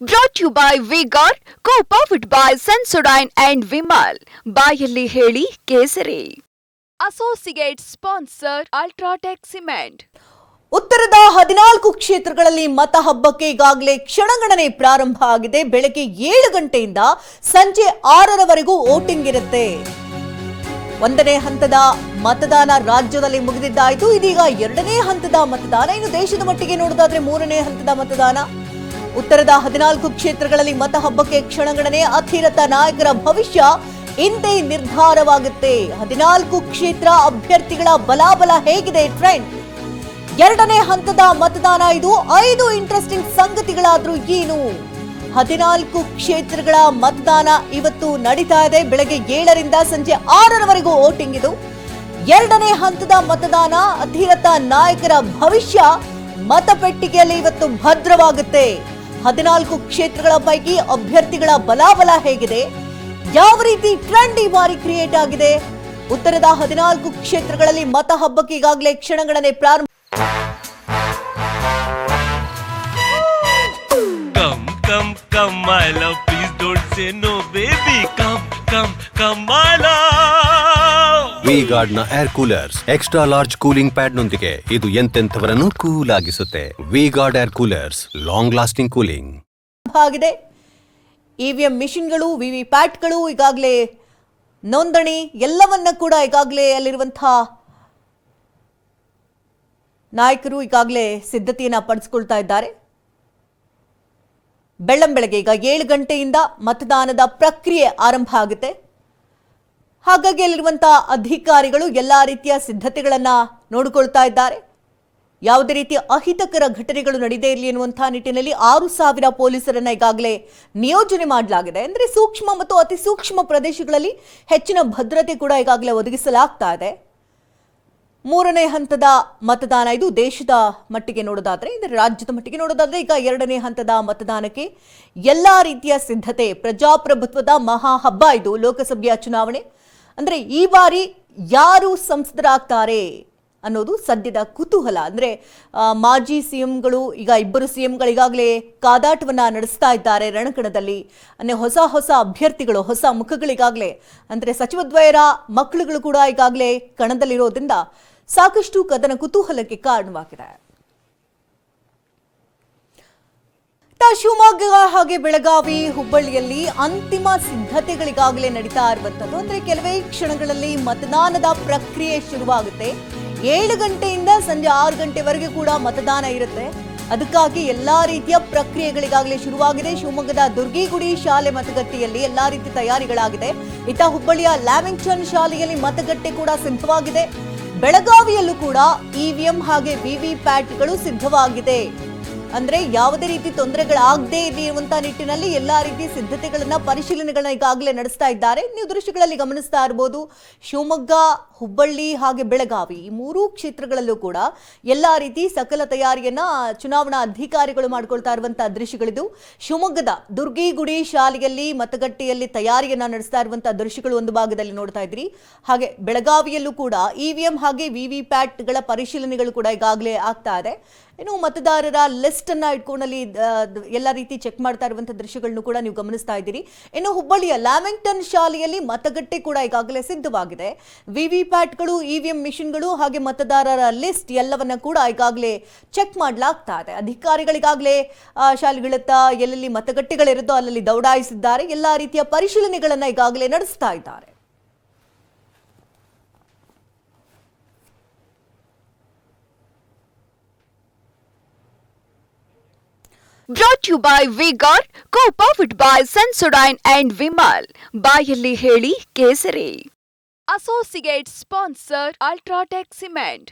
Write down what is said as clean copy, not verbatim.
Brought to you by V-Guard, co-powered by Sensodyne and Vimal. ಬಾಯಲ್ಲಿ ಹೇಳಿ ಕೇಸರಿ. Associate sponsor Ultratech Cement. ಉತ್ತರದ 14 ಕ್ಷೇತ್ರಗಳಲ್ಲಿ ಮತ ಹಬ್ಬಕ್ಕೆ ಈಗಾಗಲೇ ಕ್ಷಣಗಣನೆ ಪ್ರಾರಂಭ ಆಗಿದೆ. ಬೆಳಗ್ಗೆ 7 ಗಂಟೆಯಿಂದ ಸಂಜೆ 6ರವರೆಗೂ ವೋಟಿಂಗ್ ಇರುತ್ತೆ. ಒಂದನೇ ಹಂತದ ಮತದಾನ ರಾಜ್ಯದಲ್ಲಿ ಮುಗಿದಿದ್ದಾಯಿತು. ಇದೀಗ ಎರಡನೇ ಹಂತದ ಮತದಾನ. ಇನ್ನು ದೇಶದ ಮಟ್ಟಿಗೆ ನೋಡೋದಾದ್ರೆ ಮೂರನೇ ಹಂತದ ಮತದಾನ. ಉತ್ತರದ 14 ಕ್ಷೇತ್ರಗಳಲ್ಲಿ ಮತ ಹಬ್ಬಕ್ಕೆ ಕ್ಷಣಗಣನೆ. ಅಧಿರಥ ನಾಯಕರ ಭವಿಷ್ಯ ಇಂದೇ ನಿರ್ಧಾರವಾಗುತ್ತೆ. 14 ಕ್ಷೇತ್ರ ಅಭ್ಯರ್ಥಿಗಳ ಬಲಾಬಲ ಹೇಗಿದೆ ಟ್ರೆಂಡ್. ಎರಡನೇ ಹಂತದ ಮತದಾನ ಇದು. 5 ಇಂಟ್ರೆಸ್ಟಿಂಗ್ ಸಂಗತಿಗಳಾದ್ರೂ ಏನು? 14 ಕ್ಷೇತ್ರಗಳ ಮತದಾನ ಇವತ್ತು ನಡೀತಾ ಇದೆ. ಬೆಳಗ್ಗೆ 7ರಿಂದ ಸಂಜೆ 6ರವರೆಗೂ ವೋಟಿಂಗ್ ಇದು. ಎರಡನೇ ಹಂತದ ಮತದಾನ. ಅಧಿರಥ ನಾಯಕರ ಭವಿಷ್ಯ ಮತಪೆಟ್ಟಿಗೆಯಲ್ಲಿ ಇವತ್ತು ಭದ್ರವಾಗುತ್ತೆ. 14 ಕ್ಷೇತ್ರಗಳ ಪೈಕಿ ಅಭ್ಯರ್ಥಿಗಳ ಬಲಾಬಲ ಹೇಗಿದೆ, ಯಾವ ರೀತಿ ಟ್ರೆಂಡ್ ಈ ಬಾರಿ ಕ್ರಿಯೇಟ್ ಆಗಿದೆ. ಉತ್ತರದ 14 ಕ್ಷೇತ್ರಗಳಲ್ಲಿ ಮತ ಹಬ್ಬಕ್ಕೆ ಈಗಾಗಲೇ ಕ್ಷಣಗಣನೆ ಪ್ರಾರಂಭ. Come, my love, please don't say no, baby. Come, my love. V-Guard ನ air coolers extra large cooling pad ನೊಂದಿಗೆ ಇದು ಎಂತೆಂಥವರನ್ನು ಕೂಲ್ ಆಗಿಸುತ್ತೆ. V-Guard air coolers, long lasting cooling ಆಗಿದೆ. ಇವಿಎಂ ಮಿಷಿನ್ಗಳು, ವಿವಿ ಪ್ಯಾಟ್ಗಳು ಈಗಾಗಲೇ ನೋಂದಣಿ ಎಲ್ಲವನ್ನ ಕೂಡ ಈಗಾಗಲೇ ಅಲ್ಲಿರುವಂತಹ ನಾಯಕರು ಈಗಾಗಲೇ ಸಿದ್ಧತೆಯನ್ನ ಪಡಿಸಿಕೊಳ್ತಾ ಇದ್ದಾರೆ. ಬೆಳ್ಳಂಬೆಳಗ್ಗೆ ಈಗ 7 ಗಂಟೆಯಿಂದ ಮತದಾನದ ಪ್ರಕ್ರಿಯೆ ಆರಂಭ ಆಗುತ್ತೆ. ಹಾಗಾಗಿ ಅಲ್ಲಿರುವಂತಹ ಅಧಿಕಾರಿಗಳು ಎಲ್ಲಾ ರೀತಿಯ ಸಿದ್ಧತೆಗಳನ್ನ ನೋಡಿಕೊಳ್ತಾ ಇದ್ದಾರೆ. ಯಾವುದೇ ರೀತಿಯ ಅಹಿತಕರ ಘಟನೆಗಳು ನಡೆದೇ ಇರಲಿ ಎನ್ನುವಂತಹ ನಿಟ್ಟಿನಲ್ಲಿ 6,000 ಪೊಲೀಸರನ್ನ ಈಗಾಗಲೇ ನಿಯೋಜನೆ ಮಾಡಲಾಗಿದೆ. ಅಂದರೆ ಸೂಕ್ಷ್ಮ ಮತ್ತು ಅತಿ ಸೂಕ್ಷ್ಮ ಪ್ರದೇಶಗಳಲ್ಲಿ ಹೆಚ್ಚಿನ ಭದ್ರತೆ ಕೂಡ ಈಗಾಗಲೇ ಒದಗಿಸಲಾಗ್ತಾ ಇದೆ. ಮೂರನೇ ಹಂತದ ಮತದಾನ ಇದು. ದೇಶದ ಮಟ್ಟಿಗೆ ನೋಡೋದಾದ್ರೆ, ಅಂದರೆ ರಾಜ್ಯದ ಮಟ್ಟಿಗೆ ನೋಡೋದಾದ್ರೆ ಈಗ ಎರಡನೇ ಹಂತದ ಮತದಾನಕ್ಕೆ ಎಲ್ಲಾ ರೀತಿಯ ಸಿದ್ಧತೆ. ಪ್ರಜಾಪ್ರಭುತ್ವದ ಮಹಾ ಹಬ್ಬ ಇದು ಲೋಕಸಭೆಯ ಚುನಾವಣೆ. ಅಂದರೆ ಈ ಬಾರಿ ಯಾರು ಸಂಸದರಾಗ್ತಾರೆ ಅನ್ನೋದು ಸದ್ಯದ ಕುತೂಹಲ. ಅಂದರೆ ಮಾಜಿ ಸಿಎಂಗಳು, ಈಗ 2 ಸಿಎಂಗಳು ಈಗಾಗಲೇ ಕಾದಾಟವನ್ನ ನಡೆಸ್ತಾ ಇದ್ದಾರೆ ರಣಕಣದಲ್ಲಿ. ಅಂದರೆ ಹೊಸ ಅಭ್ಯರ್ಥಿಗಳು, ಹೊಸ ಮುಖಗಳಿಗಾಗಲೇ, ಅಂದರೆ ಸಚಿವದ್ವಯರ ಮಕ್ಕಳುಗಳು ಕೂಡ ಈಗಾಗಲೇ ಕಣದಲ್ಲಿರೋದ್ರಿಂದ ಸಾಕಷ್ಟು ಕದನ ಕುತೂಹಲಕ್ಕೆ ಕಾರಣವಾಗಿದೆ. ಶಿವಮೊಗ್ಗ ಹಾಗೆ ಬೆಳಗಾವಿ, ಹುಬ್ಬಳ್ಳಿಯಲ್ಲಿ ಅಂತಿಮ ಸಿದ್ಧತೆಗಳಿಗಾಗಲೇ ನಡೀತಾ ಇರುವಂತದ್ದು. ಅಂದ್ರೆ ಕೆಲವೇ ಕ್ಷಣಗಳಲ್ಲಿ ಮತದಾನದ ಪ್ರಕ್ರಿಯೆ ಶುರುವಾಗುತ್ತೆ. 7 ಗಂಟೆಯಿಂದ ಸಂಜೆ 6 ಗಂಟೆವರೆಗೆ ಕೂಡ ಮತದಾನ ಇರುತ್ತೆ. ಅದಕ್ಕಾಗಿ ಎಲ್ಲಾ ರೀತಿಯ ಪ್ರಕ್ರಿಯೆಗಳಿಗಾಗಲೇ ಶುರುವಾಗಿದೆ. ಶಿವಮೊಗ್ಗದ ದುರ್ಗಿಗುಡಿ ಶಾಲೆ ಮತಗಟ್ಟೆಯಲ್ಲಿ ಎಲ್ಲಾ ರೀತಿಯ ತಯಾರಿಗಳಾಗಿದೆ. ಇತ್ತ ಹುಬ್ಬಳ್ಳಿಯ ಲ್ಯಾಮಿಂಗ್ಟನ್ ಶಾಲೆಯಲ್ಲಿ ಮತಗಟ್ಟೆ ಕೂಡ ಸಿದ್ಧವಾಗಿದೆ. ಬೆಳಗಾವಿಯಲ್ಲೂ ಕೂಡ ಇವಿಎಂ ಹಾಗೆ ವಿವಿ ಪ್ಯಾಟ್ಗಳು ಸಿದ್ಧವಾಗಿದೆ. ಅಂದ್ರೆ ಯಾವುದೇ ರೀತಿ ತೊಂದರೆಗಳಾಗದೇ ಇರಲಿ ಎನ್ನುವಂತ ನಿಟ್ಟಿನಲ್ಲಿ ಎಲ್ಲಾ ರೀತಿ ಸಿದ್ಧತೆಗಳನ್ನ, ಪರಿಶೀಲನೆಗಳನ್ನ ಈಗಾಗಲೇ ನಡೆಸ್ತಾ ಇದ್ದಾರೆ. ನೀವು ದೃಶ್ಯಗಳಲ್ಲಿ ಗಮನಿಸ್ತಾ ಇರಬಹುದು. ಶಿವಮೊಗ್ಗ, ಹುಬ್ಬಳ್ಳಿ ಹಾಗೆ ಬೆಳಗಾವಿ ಈ 3 ಕ್ಷೇತ್ರಗಳಲ್ಲೂ ಕೂಡ ಎಲ್ಲಾ ರೀತಿ ಸಕಲ ತಯಾರಿಯನ್ನ ಚುನಾವಣಾ ಅಧಿಕಾರಿಗಳು ಮಾಡ್ಕೊಳ್ತಾ ಇರುವಂತಹ ದೃಶ್ಯಗಳಿದು. ಶಿವಮೊಗ್ಗದ ದುರ್ಗಿಗುಡಿ ಶಾಲೆಯಲ್ಲಿ ಮತಗಟ್ಟೆಯಲ್ಲಿ ತಯಾರಿಯನ್ನ ನಡೆಸ್ತಾ ಇರುವಂತಹ ದೃಶ್ಯಗಳು ಒಂದು ಭಾಗದಲ್ಲಿ ನೋಡ್ತಾ ಇದ್ರಿ. ಹಾಗೆ ಬೆಳಗಾವಿಯಲ್ಲೂ ಕೂಡ ಇವಿಎಂ ಹಾಗೆ ವಿವಿ ಪ್ಯಾಟ್ಗಳ ಪರಿಶೀಲನೆಗಳು ಕೂಡ ಈಗಾಗಲೇ ಆಗ್ತಾ ಇದೆ. ಇನ್ನು ಮತದಾರರ ಲಿಸ್ಟ್ ಅನ್ನ ಇಟ್ಕೊಂಡಲ್ಲಿ ಎಲ್ಲ ರೀತಿ ಚೆಕ್ ಮಾಡ್ತಾ ಇರುವಂತಹ ದೃಶ್ಯಗಳನ್ನು ಕೂಡ ನೀವು ಗಮನಿಸ್ತಾ ಇದ್ದೀರಿ. ಇನ್ನು ಹುಬ್ಬಳ್ಳಿಯ ಲ್ಯಾಮಿಂಗ್ಟನ್ ಶಾಲೆಯಲ್ಲಿ ಮತಗಟ್ಟೆ ಕೂಡ ಈಗಾಗಲೇ ಸಿದ್ಧವಾಗಿದೆ. ವಿವಿ ಪ್ಯಾಟ್ಗಳು, ಇವಿಎಂ ಮಿಷಿನ್ಗಳು ಹಾಗೆ ಮತದಾರರ ಲಿಸ್ಟ್ ಎಲ್ಲವನ್ನ ಕೂಡ ಈಗಾಗಲೇ ಚೆಕ್ ಮಾಡಲಾಗ್ತಾ ಇದೆ. ಅಧಿಕಾರಿಗಳಿಗಾಗಲೇ ಶಾಲೆಗಳತ್ತ ಎಲ್ಲೆಲ್ಲಿ ಮತಗಟ್ಟೆಗಳಿರುತ್ತೋ ಅಲ್ಲಲ್ಲಿ ದೌಡಾಯಿಸಿದ್ದಾರೆ. ಎಲ್ಲಾ ರೀತಿಯ ಪರಿಶೀಲನೆಗಳನ್ನ ಈಗಾಗಲೇ ನಡೆಸ್ತಾ ಇದ್ದಾರೆ. Brought to you by V-Guard, co-powered by Sensodyne and Vimal. ಬಾಯಲ್ಲಿ ಹೇಳಿ ಕೇಸರಿ. Associate sponsor Ultratech Cement.